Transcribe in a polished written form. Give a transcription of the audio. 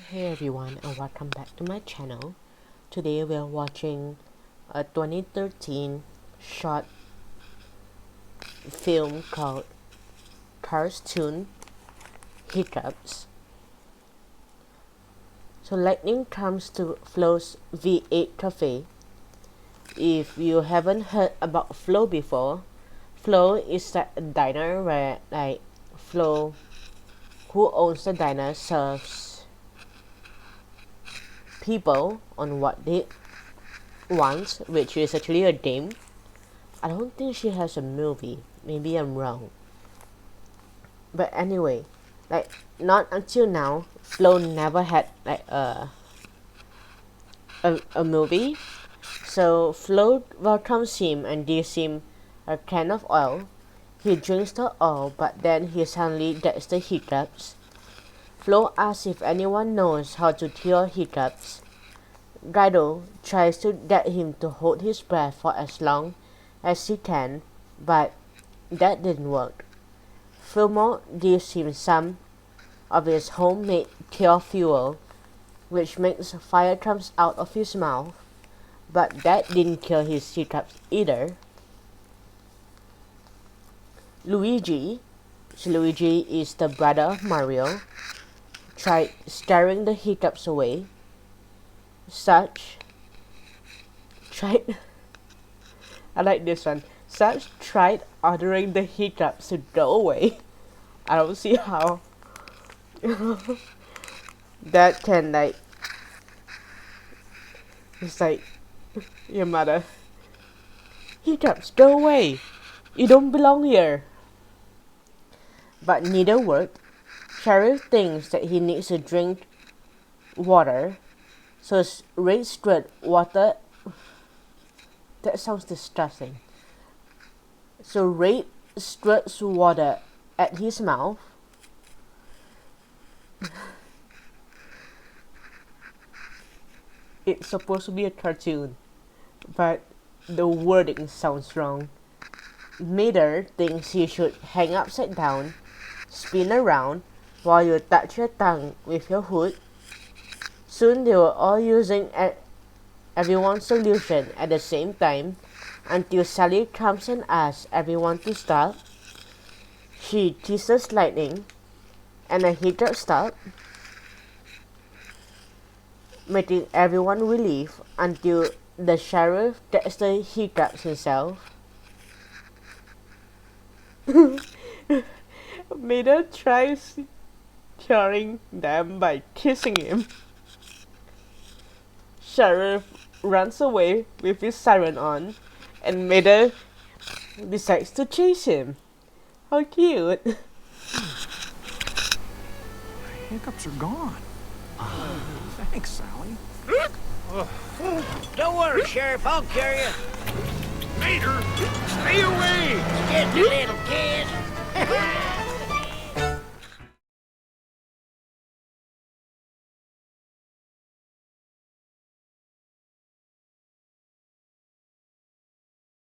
Hey everyone, and welcome back to my channel. Today we're watching a 2013 short film called Cars Toon Hiccups. So lightning comes to Flo's V8 Cafe. If you haven't heard about Flo before, Flo is a diner where Flo, who owns the diner, serves people on what they want, which is actually a game. I don't think she has a movie. Maybe I'm wrong. But anyway, not until now, Flo never had a movie. So Flo welcomes him and gives him a can of oil. He drinks the oil, but then he suddenly gets the hiccups. Flo asks if anyone knows how to cure hiccups. Guido tries to get him to hold his breath for as long as he can, but that didn't work. Fillmore gives him some of his homemade cure fuel, which makes fire comes out of his mouth, but that didn't cure his hiccups either. Luigi is the brother of Mario, tried scaring the hiccups away. Such tried I like this one. Such tried ordering the hiccups to go away. I don't see how that can it's like your mother. Hiccups, go away. You don't belong here. But neither worked. Sheriff thinks that he needs to drink water. So Ray squirt water. That sounds disgusting. So Ray squirts water at his mouth. It's supposed to be a cartoon, but the wording sounds wrong. Mater thinks he should hang upside down, spin around, while you touch your tongue with your hood. Soon they were all using everyone's solution at the same time until Sally comes and asks everyone to stop. She kisses lightning and a hiccup stop, making everyone relieved until the sheriff gets the hiccups himself. Mater tries curing them by kissing him. Sheriff runs away with his siren on, and Mater decides to chase him. How cute! Hiccups are gone. Thanks, Sally. Don't worry, Sheriff. I'll carry you. Mater, stay away! Get the little kid.